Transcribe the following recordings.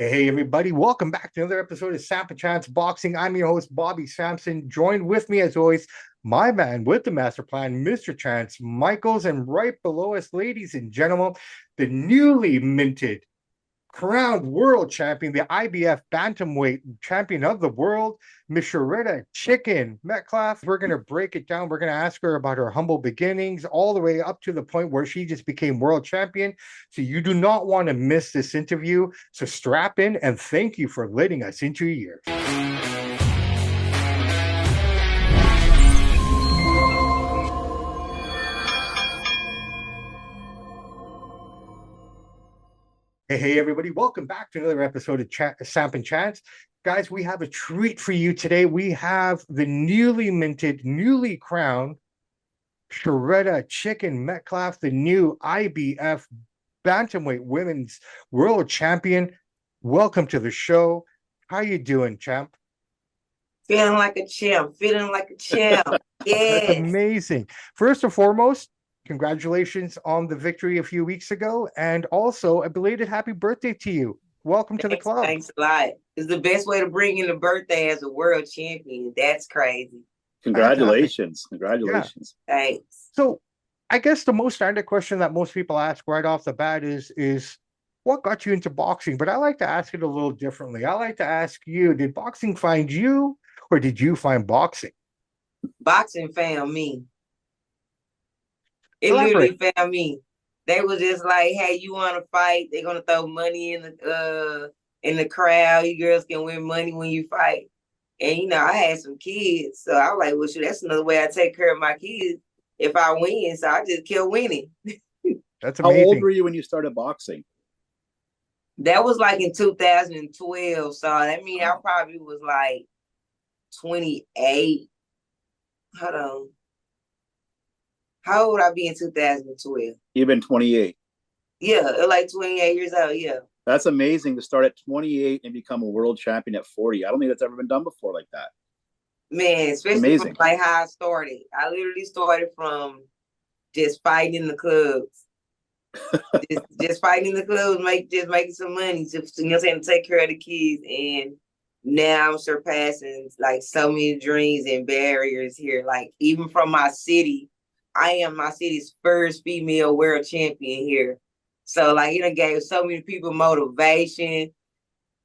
Hey everybody, welcome back to another episode of Samp&Chance Boxing. I'm your host, Bobby Sampson. Joined with me as always, my man with the master plan, Mr. Chance Michaels, and right below us, ladies and gentlemen, the newly minted crowned world champion, the IBF Bantamweight champion of the world, Miss Shurretta Chiccn Metcalf. We're going to break it down. We're going to ask her about her humble beginnings all the way up to the point where she just became world champion. So you do not want to miss this interview. So strap in and thank you for letting us into your ears. Hey, everybody. Welcome back to another episode of Samp&Chance. Guys, we have a treat for you today. We have the newly minted, newly crowned Shurretta Chiccn Metcalf, the new IBF Bantamweight Women's World Champion. Welcome to the show. How you doing, champ? Feeling like a champ. Feeling like a champ. That's Yes. amazing. First and foremost, congratulations on the victory a few weeks ago, and also a belated happy birthday to you. Welcome to the club. Thanks a lot. It's the best way to bring in a birthday as a world champion. That's crazy. Congratulations. Congratulations. Yeah. Thanks. So I guess the most standard question that most people ask right off the bat is what got you into boxing? But I like to ask it a little differently. I like to ask you, did boxing find you or did you find boxing? Boxing found me. It literally found me. They were just like, hey, you want to fight? They're going to throw money in the crowd. You girls can win money when you fight. And, you know, I had some kids. So I was like, well, shoot, that's another way I take care of my kids if I win. So I just kept winning. That's amazing. How old were you when you started boxing? That was like in 2012. So that means I probably was like 28. Hold on. How old would I be in 2012? You've been 28. Yeah, like 28 years old, yeah. That's amazing to start at 28 and become a world champion at 40. I don't think that's ever been done before like that. Man, especially from like how I started. I literally started from just fighting in the clubs. just fighting in the clubs, making some money to, you know what I'm saying, to take care of the kids. And now I'm surpassing like so many dreams and barriers here. Like even from my city, I am my city's first female world champion here. So like it gave so many people motivation.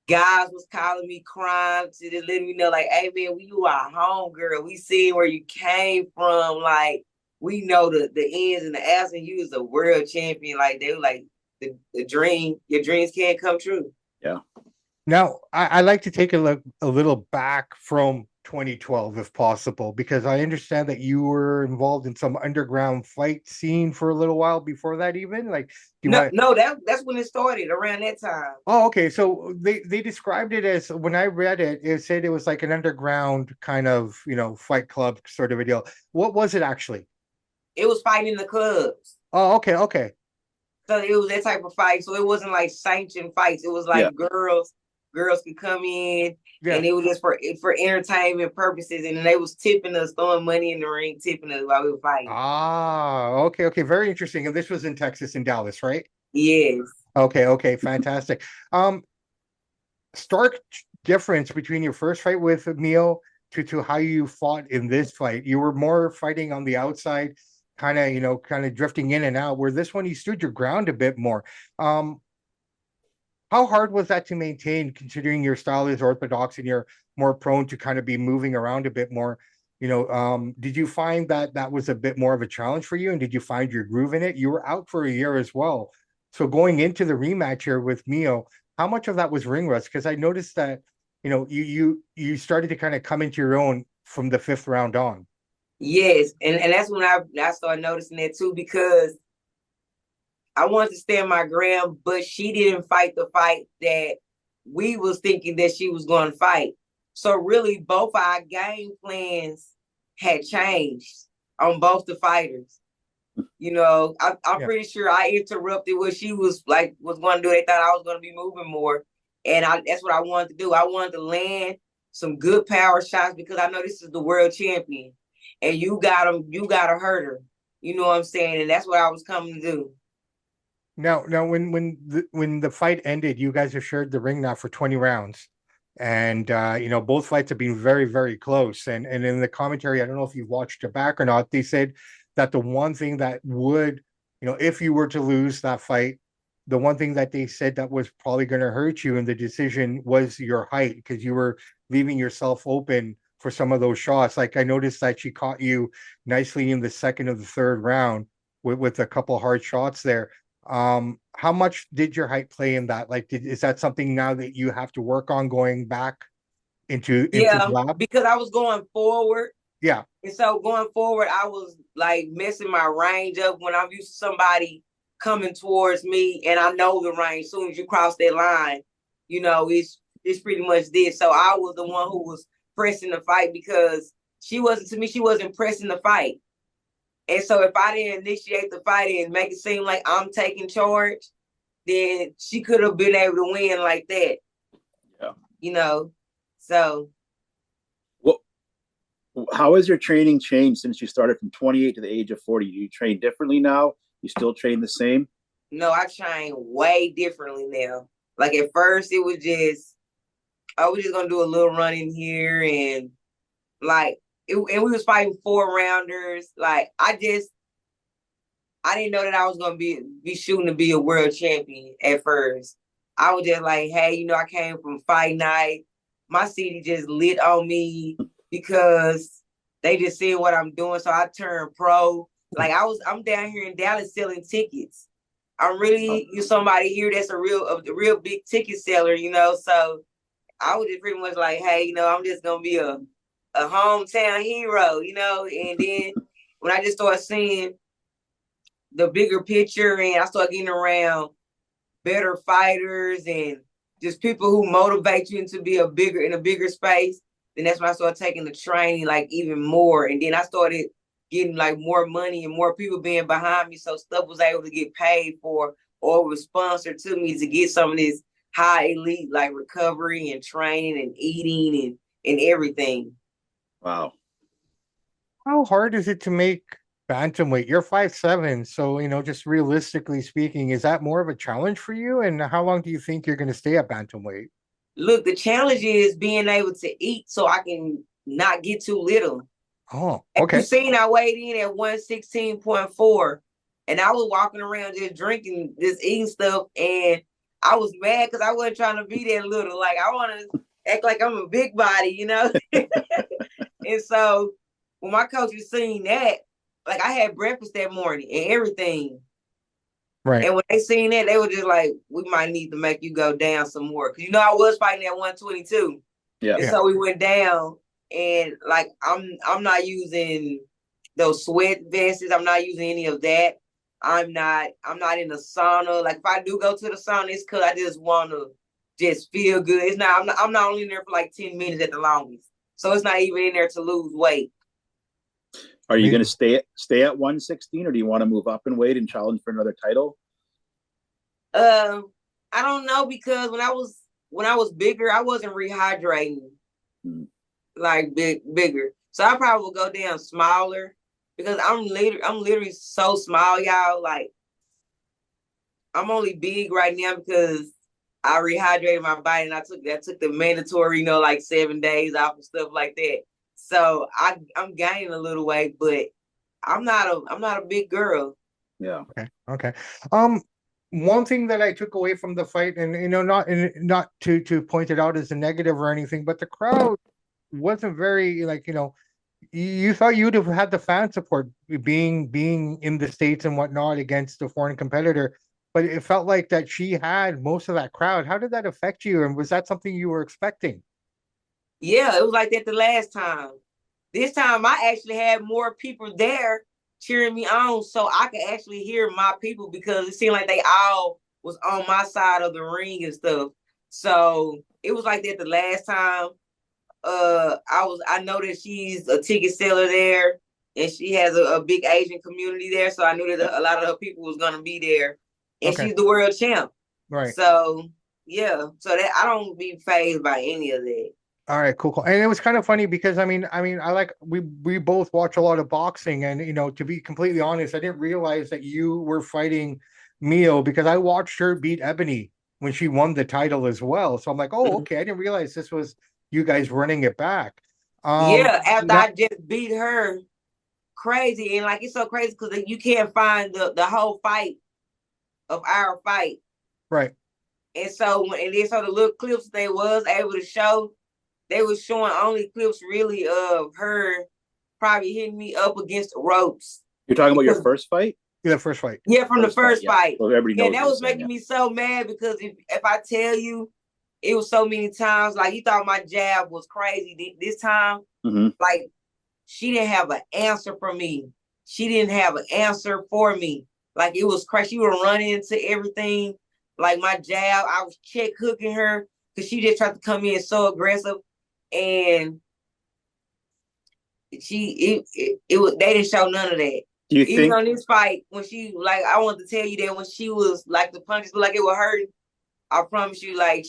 Guys was calling me crying to letting me know like, hey man, you are home girl. We see where you came from. Like we know the ins and the outs, and you was a world champion. Like they were like the dream, your dreams can't come true. Yeah. Now I like to take a little back from 2012 if possible, because I understand that you were involved in some underground fight scene for a little while before that even. Like that's when it started, around that time. Oh, okay. So they described it as, when I read it, it said it was like an underground kind of, fight club sort of a deal. What was it actually? It was fighting in the clubs. Oh, okay. So it was that type of fight. So it wasn't like sanctioned fights. It was like girls could come in, and it was just for entertainment purposes. And they was tipping us, throwing money in the ring, tipping us while we were fighting. Ah, okay. Very interesting. And this was in Texas, in Dallas, right? Yes. Okay. Fantastic. Stark difference between your first fight with Mio to how you fought in this fight. You were more fighting on the outside, kind of drifting in and out, where this one you stood your ground a bit more. How hard was that to maintain, considering your style is orthodox and you're more prone to kind of be moving around a bit more? Did you find that was a bit more of a challenge for you? And did you find your groove in it? You were out for a year as well. So going into the rematch here with Mio, how much of that was ring rust? Because I noticed that, you started to kind of come into your own from the 5th round on. Yes. And that's when I started noticing that too, because I wanted to stand my ground, but she didn't fight the fight that we was thinking that she was going to fight. So really, both our game plans had changed on both the fighters. I'm pretty sure I interrupted what she was going to do. They thought I was going to be moving more, and that's what I wanted to do. I wanted to land some good power shots because I know this is the world champion, and you got to hurt her. You know what I'm saying? And that's what I was coming to do. Now, when the fight ended, you guys have shared the ring now for 20 rounds, and both fights have been very, very close. And in the commentary, I don't know if you've watched it back or not. They said that the one thing that would, if you were to lose that fight, the one thing that they said that was probably going to hurt you in the decision was your height, because you were leaving yourself open for some of those shots. Like I noticed that she caught you nicely in the second of the third round with a couple hard shots there. How much did your height play in that? Like, is that something now that you have to work on going back into the Yeah, lab? because I was going forward. Yeah. And so going forward, I was like messing my range up when I'm used to somebody coming towards me and I know the range. As soon as you cross that line, it's pretty much this. So I was the one who was pressing the fight because she wasn't pressing the fight. And so if I didn't initiate the fight and make it seem like I'm taking charge, then she could have been able to win like that. Yeah. So. Well, how has your training changed since you started from 28 to the age of 40? Do you train differently now? You still train the same? No, I train way differently now. Like at first it was just, I was just going to do a little running here and and we was fighting 4-rounders. Like I didn't know that I was going to be shooting to be a world champion at first. I was just like, hey, I came from fight night. My city just lit on me because they just seeing what I'm doing. So I turned pro. Like I'm down here in Dallas selling tickets. I'm really somebody here that's a real big ticket seller, So I was just pretty much like, hey, I'm just gonna be a hometown hero, And then when I just started seeing the bigger picture and I started getting around better fighters and just people who motivate you into be in a bigger space, then that's when I started taking the training like even more. And then I started getting like more money and more people being behind me. So stuff was able to get paid for or was sponsored to me to get some of this high elite like recovery and training and eating and everything. Wow. How hard is it to make bantamweight? You're 5'7", so just realistically speaking, is that more of a challenge for you? And how long do you think you're going to stay at bantamweight? Look, the challenge is being able to eat so I can not get too little. Oh, okay. You okay. seen I weighed in at 116.4 and I was walking around just drinking, just eating stuff, and I was mad because I wasn't trying to be that little. Like I want to act like I'm a big body, And so when my coaches seen that, like I had breakfast that morning and everything. Right. And when they seen that, they were just like, we might need to make you go down some more. Because I was fighting at 122. Yeah. And so we went down and like I'm not using those sweat vests. I'm not using any of that. I'm not in the sauna. Like if I do go to the sauna, it's because I just want to just feel good. It's not. I'm not only in there for like 10 minutes at the longest. So it's not even in there to lose weight. Are you going to stay at 116, or do you want to move up in weight and challenge for another title? I don't know, because when I was bigger, I wasn't rehydrating like bigger. So I probably will go down smaller because I'm literally so small, y'all. Like I'm only big right now because I rehydrated my body and I took the mandatory, like 7 days off and stuff like that. So I'm gaining a little weight, but I'm not a big girl. Yeah. Okay. One thing that I took away from the fight, and not to point it out as a negative or anything, but the crowd wasn't very you thought you'd have had the fan support being in the States and whatnot against a foreign competitor, but it felt like that she had most of that crowd. How did that affect you, and was that something you were expecting? Yeah, it was like that the last time. This time I actually had more people there cheering me on so I could actually hear my people, because it seemed like they all was on my side of the ring and stuff. So it was like that the last time. I know that she's a ticket seller there and she has a big Asian community there. So I knew that a lot of her people was gonna be there. And she's the world champ. Right. So yeah. So that I don't be fazed by any of that. All right, cool. And it was kind of funny because we both watch a lot of boxing, and to be completely honest, I didn't realize that you were fighting Mio because I watched her beat Ebony when she won the title as well. So I'm like, oh, Mhm. okay, I didn't realize this was you guys running it back. Yeah, after Now, I just beat her crazy, and like it's so crazy because you can't find the whole fight of our fight. right. And so so the little clips they was able to show, they was showing only clips really of her probably hitting me up against the ropes. You're talking about your first fight? Yeah, the first fight. Yeah, from the first fight. Well, everybody knows. Yeah, that was making me so mad because if I tell you, it was so many times like you thought my jab was crazy. This time, like she didn't have an answer for me. She didn't have an answer for me. Like it was crazy. She would run into everything. Like my jab, I was check hooking her because she just tried to come in so aggressive, and it was they didn't show none of that. Do you Even think on this fight, when she like I wanted to tell you that when she was like the punches looked like it was hurting, I promise you, like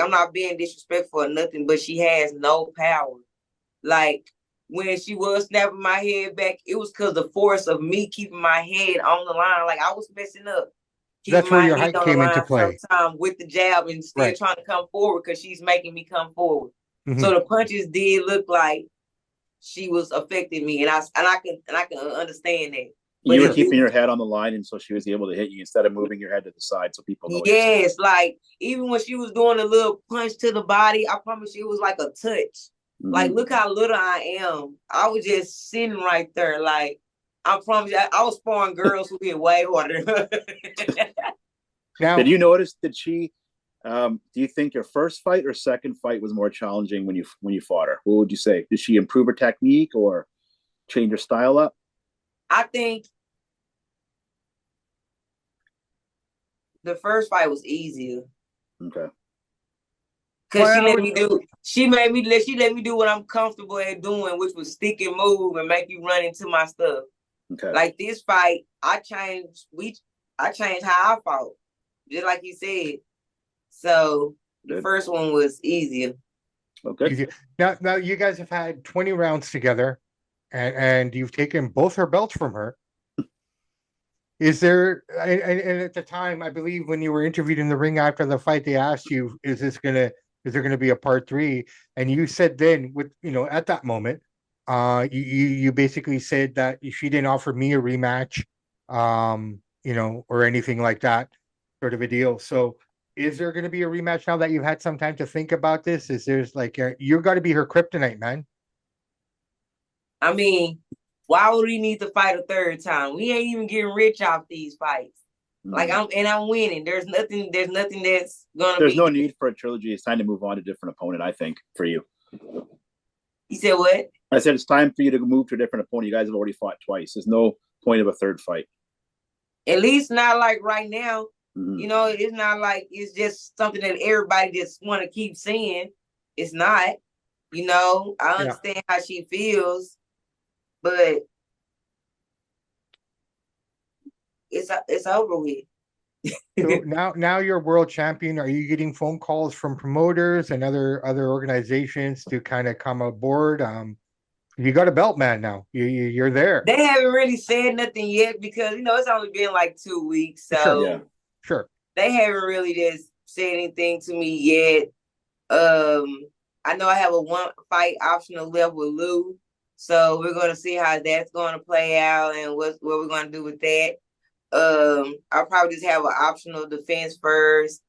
I'm not being disrespectful or nothing, but she has no power. Like when she was snapping my head back, it was because the force of me keeping my head on the line. Like I was messing up, keeping That's where my your head height on the came into line play. sometime with the jab and still Right. trying to come forward because she's making me come forward. Mhm. So the punches did look like she was affecting me, and I can understand that. But you were keeping your head on the line, and so she was able to hit you instead of moving your head to the side, so people know. Yes, like even when she was doing a little punch to the body, I promise you, it was like a touch. Like, look how little I am. I was just sitting right there. Like, I promise you, I was sparring girls who get way harder. Now, did you notice? Did she? Do you think your first fight or second fight was more challenging when you fought her? What would you say? Did she improve her technique or change her style up? I think the first fight was easier. Okay. Cause she let me do what I'm comfortable at doing, which was stick and move and make you run into my stuff. Okay. Like this fight, I changed how I fought, just like you said. So the first one was easier. Okay. Now you guys have had 20 rounds together, and you've taken both her belts from her. Is there, and at the time, I believe when you were interviewed in the ring after the fight, they asked you, is there gonna be a part 3? And you said then, at that moment, you basically said that she didn't offer me a rematch, or anything like that, sort of a deal. So, is there going to be a rematch now that you've had some time to think about this? Is there's like you're got to be her kryptonite, man? I mean, why would we need to fight a third time? We ain't even getting rich off these fights. Like I'm winning. There's nothing that's gonna There's no need for a trilogy. It's time to move on to a different opponent, I think, for you. You said what? I said it's time for you to move to a different opponent. You guys have already fought twice. There's no point of a third fight. At least not like right now. It's not like it's just something that everybody just want to keep seeing. It's not. I understand how she feels, but it's over with. So now you're world champion. Are you getting phone calls from promoters and other organizations to kind of come aboard? You got a belt, man. Now you're there. They haven't really said nothing yet because it's only been like 2 weeks, so sure. They haven't really just said anything to me yet. I know I have a 1 fight optional left with Lou, so we're going to see how that's going to play out and what we're going to do with that. I'll probably just have an optional defense first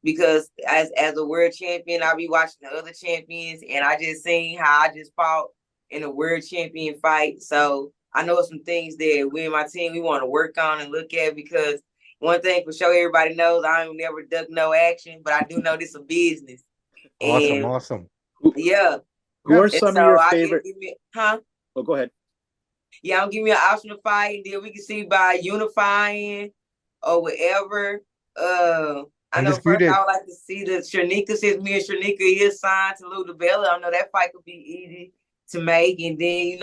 because as a world champion, I'll be watching the other champions, and I just seen how I just fought in a world champion fight. So I know some things that we and my team, we want to work on and look at because one thing for sure, everybody knows I ain't never duck no action, but I do know this is a business. Awesome. Yeah. Who are some of your favorite? Oh, go ahead. Yeah, I'll give me an optional fight, and then we can see by unifying or whatever. I know first I would like to see the Shurretta, since me and Shurretta is signed to Lou DiBella. I know that fight could be easy to make, and then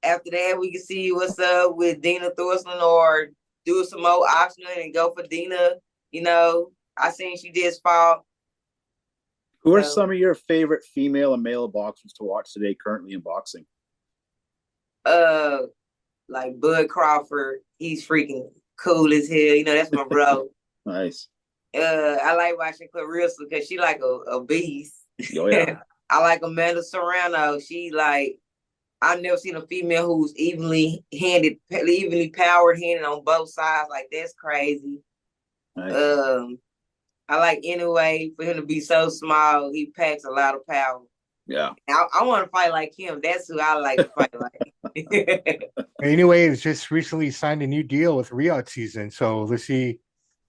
after that we can see what's up with Dina Thorson or do some more optional and go for Dina. I seen she just fought. Who are some of your favorite female and male boxers to watch today currently in boxing? Like Bud Crawford, he's freaking cool as hell. You know, that's my bro. Nice. I like watching Clarissa because she like a beast. Oh yeah. I like Amanda Serrano. She like, I've never seen a female who's evenly powered, handed on both sides. Like, that's crazy. Nice. I like Anyway, for him to be so small, he packs a lot of power. Yeah. I want to fight like him. That's who I like to fight like. Anyway, it's just recently signed a new deal with Riyadh season. So let's see.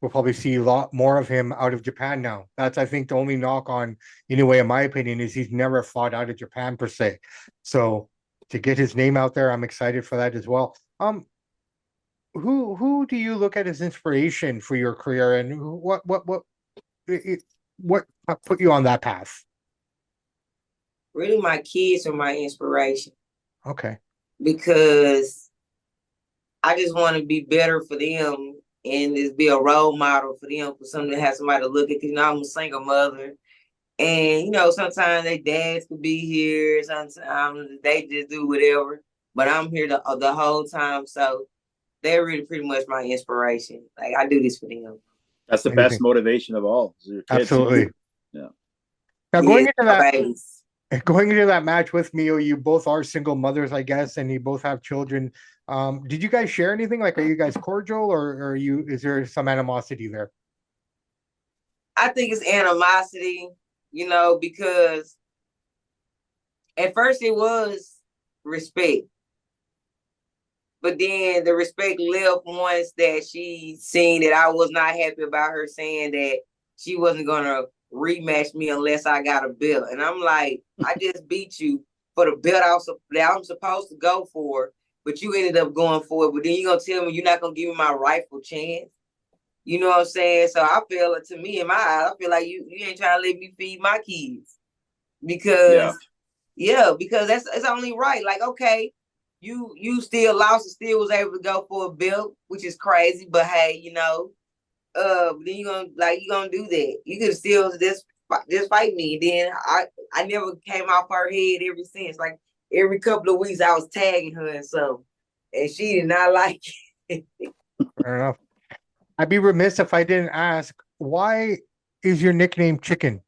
We'll probably see a lot more of him out of Japan now. That's, I think, the only knock on Anyway, in my opinion, is he's never fought out of Japan per se. So to get his name out there, I'm excited for that as well. Who do you look at as inspiration for your career, and what put you on that path? Really, my kids are my inspiration. Okay. Because I just want to be better for them and just be a role model for them, for something to have somebody to look at. Because, you know, I'm a single mother. And, you know, sometimes their dads could be here. Sometimes they just do whatever. But I'm here the whole time. So they're really pretty much my inspiration. Like, I do this for them. That's the best motivation of all. Absolutely. Yeah. Now, going into that match with Mio, you both are single mothers, I guess, and you both have children. Did you guys share anything? Like, are you guys cordial, or is there some animosity there? I think it's animosity, you know, because at first it was respect. But then the respect left once that she seen that I was not happy about her saying that she wasn't going to rematch me unless I got a belt. And I'm like, I just beat you for the belt that I'm supposed to go for, but you ended up going for it. But then you're going to tell me you're not going to give me my rightful chance? You know what I'm saying? So I feel, to me, in my eyes, I feel like you ain't trying to let me feed my kids. Because, because it's only right. Like, okay, you still lost and still was able to go for a belt, which is crazy. But hey, you know, then you gonna do that. You could still just fight me. Then I never came off her head ever since. Like, every couple of weeks I was tagging her and so, and she did not like it. Fair enough. I'd be remiss if I didn't ask, why is your nickname Chiccn?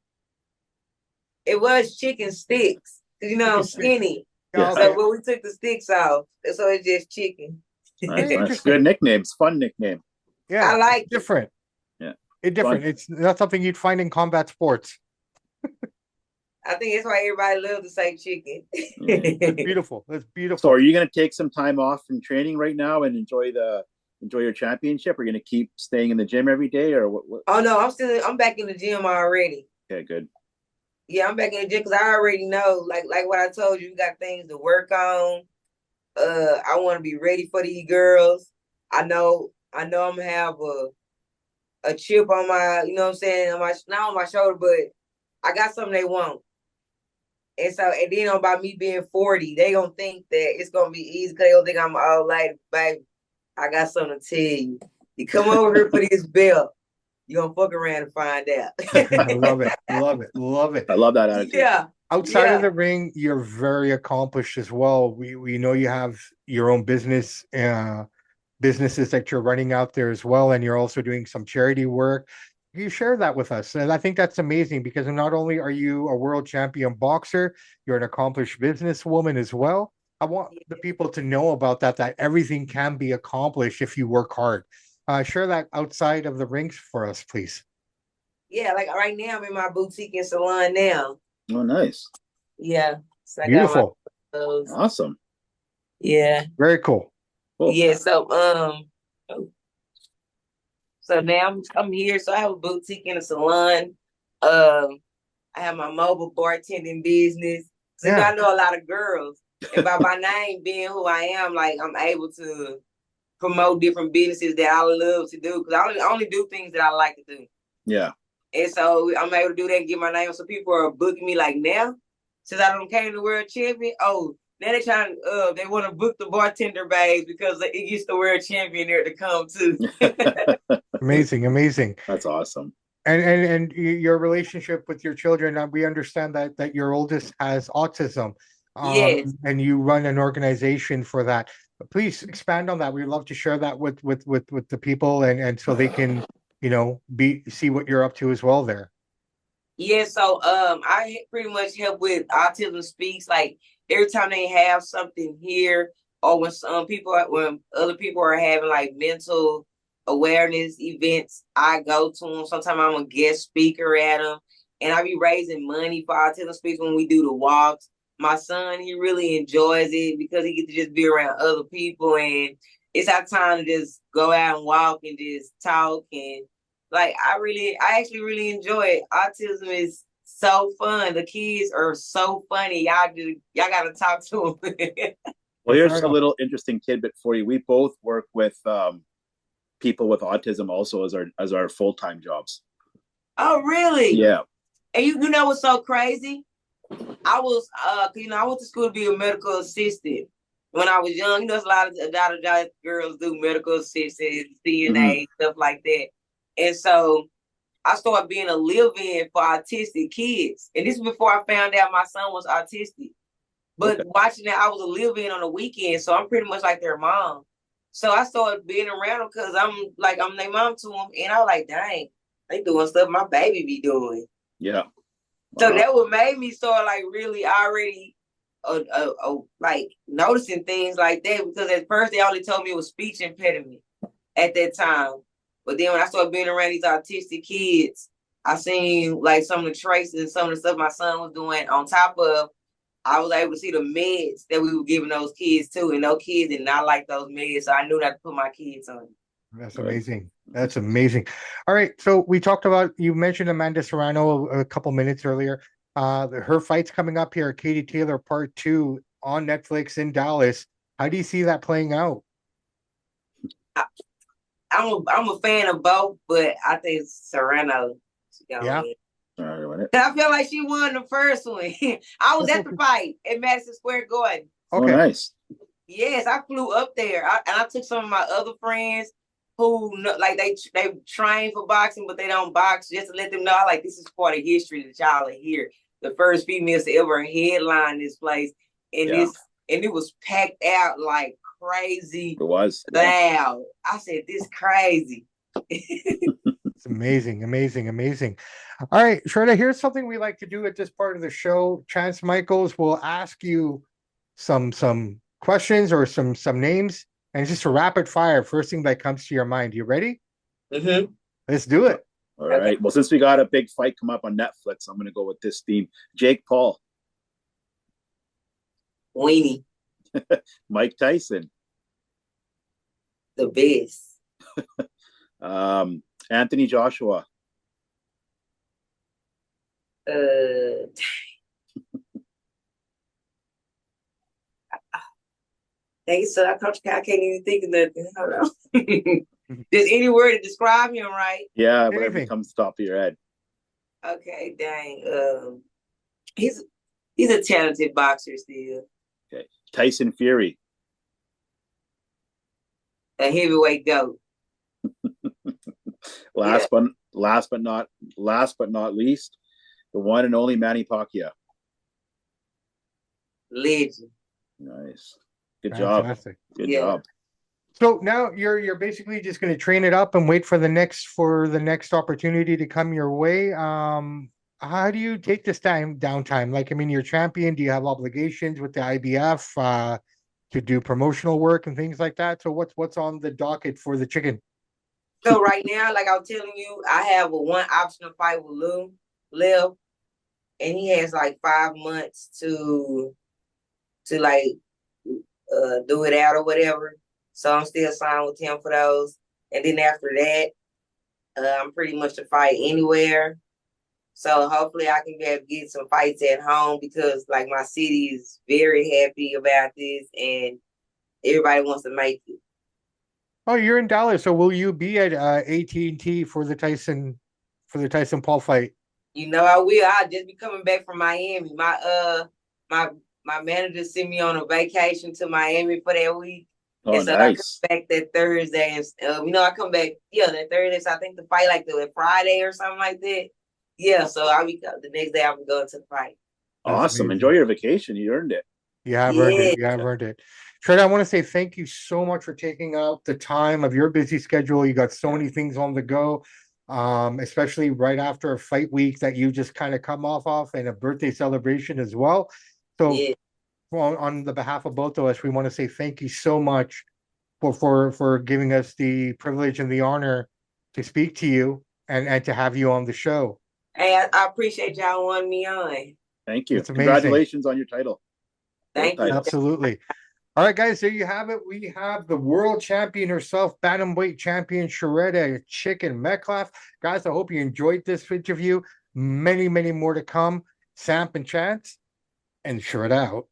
It was Chicken Sticks. You know, I'm skinny. Yeah. So when we took the sticks off, so it's just Chicken. Nice. Good nicknames. Fun nickname. Yeah, I like different. Yeah, it's different. Fun. It's not something you'd find in combat sports. I think that's why everybody loves to say Chicken. That's beautiful. That's beautiful. So, are you going to take some time off from training right now and enjoy your championship? Are you going to keep staying in the gym every day, or what? Oh no, I'm back in the gym already. Okay, good. Yeah, I'm back in the gym because I already know, like what I told you, we got things to work on. I want to be ready for these girls. I know I'm gonna have a chip on my, you know what I'm saying, not on my shoulder, but I got something they want. And so, and then by me being 40, they gonna think that it's gonna be easy because they don't think I'm all like, baby, I got something to tell you. You come over here for this belt, you're gonna fuck around and find out. I love it. Love it. Love it. I love that attitude. Yeah. Outside of the ring, you're very accomplished as well. We know you have your own businesses that you're running out there as well, and you're also doing some charity work. You share that with us, and I think that's amazing because not only are you a world champion boxer, you're an accomplished businesswoman as well. I want the people to know about that everything can be accomplished if you work hard. Share that outside of the rings for us, please. Yeah, like right now I'm in my boutique and salon now. Oh, nice. Yeah. So I beautiful. Awesome. Yeah. Very cool. Yeah. So so now I'm here. So I have a boutique and a salon. I have my mobile bartending business. So you know, I know a lot of girls. And by my name being who I am, like I'm able to promote different businesses that I love to do. Because I only do things that I like to do. Yeah. And so I'm able to do that and get my name. So people are booking me like now, since I don't came to world champion. Oh, now they want to book the bartender babes because it gets the world champion there to come too. Amazing. That's awesome. And your relationship with your children, we understand that your oldest has autism. Yes. And you run an organization for that. please expand on that. We'd love to share that with the people, and so they can, see what you're up to as well there. Yeah, so I pretty much help with Autism Speaks. Like every time they have something here, or when when other people are having like mental awareness events, I go to them. Sometimes I'm a guest speaker at them, and I be raising money for Autism Speaks when we do the walks. My son, he really enjoys it because he gets to just be around other people, and it's our time to just go out and walk and just talk. And like I actually really enjoy it. Autism is so fun. The kids are so funny. Y'all gotta talk to them. Well, here's a little interesting tidbit for you. We both work with people with autism also as our full-time jobs. Oh, really? Yeah. And you know what's so crazy? I was I went to school to be a medical assistant when I was young. There's a lot of girls do medical assistant, CNA, stuff like that. And so I started being a live-in for autistic kids. And this was before I found out my son was autistic. But watching that, I was a live-in on the weekend, so I'm pretty much like their mom. So I started being around them because I'm their mom to them. And I was like, dang, they doing stuff my baby be doing. Yeah. So that what made me start like really already like noticing things like that, because at first they only told me it was speech impediment at that time. But then when I started being around these autistic kids, I seen like some of the traces and some of the stuff my son was doing. On top of, I was able to see the meds that we were giving those kids too. And those kids did not like those meds. So I knew not to put my kids on. That's amazing. That's amazing. All right. So we talked about, you mentioned Amanda Serrano a couple minutes earlier. Her fight's coming up here, Katie Taylor Part 2 on Netflix in Dallas. How do you see that playing out? I'm a fan of both, but I think Serrano. Yeah. I feel like she won the first one. I was at the fight at Madison Square Garden. Okay. Oh, nice. Yes, I flew up there. I took some of my other friends who like they train for boxing, but they don't box, just to let them know like this is part of history that y'all are here. The first females to ever headline this place, and it was packed out like crazy. It was loud. I said, this crazy. It's amazing, amazing, amazing. All right, Shurretta, here's something we like to do at this part of the show. Chance Michaels will ask you some questions or some names, and just a rapid fire. First thing that comes to your mind. You ready? Let's do it. All right. Well, since we got a big fight come up on Netflix, I'm going to go with this theme. Jake Paul. Weenie. Mike Tyson. The best. Anthony Joshua. Thank you, sir. I can't even think of nothing. Hold on. There's any word to describe him, right? Yeah, whatever comes to the top of your head. Okay, dang. He's a talented boxer still. Okay. Tyson Fury. A heavyweight goat. Last but not least, the one and only Manny Pacquiao. Legend. Nice. Good job. Good job. So now you're basically just going to train it up and wait for the next opportunity to come your way. How do you take this downtime? Like, I mean, you're champion. Do you have obligations with the IBF to do promotional work and things like that? So what's on the docket for the Chiccn? So right now, like I was telling you, I have one optional fight with Lou left, and he has like 5 months to like do it out or whatever. So I'm still signed with him for those. And then after that, I'm pretty much to fight anywhere. So hopefully I can be able to get some fights at home, because like my city is very happy about this and everybody wants to make it. Oh, you're in Dallas. So will you be at AT&T for the Tyson Paul fight? You know I will. I'll just be coming back from Miami. My manager sent me on a vacation to Miami for that week. Oh, and so nice. I come back that Thursday, and I come back that Thursday. So I think the fight like the Friday or something like that. Yeah, so the next day I'll be going to the fight. Awesome. Enjoy your vacation. You earned it. You have earned it. You have earned it. Shurretta, I want to say thank you so much for taking out the time of your busy schedule. You got so many things on the go, especially right after a fight week that you just kind of come off and a birthday celebration as well. So Yeah. on the behalf of both of us, we want to say thank you so much for giving us the privilege and the honor to speak to you and to have you on the show. Hey, I appreciate y'all wanting me on. Thank you. It's amazing. Congratulations on your title. Thank you. Absolutely. All right, guys, there you have it. We have the world champion herself, Bantamweight champion Shurretta, Chiccn Metcalf. Guys, I hope you enjoyed this interview. Many, many more to come. Samp&Chance and Shurretta out.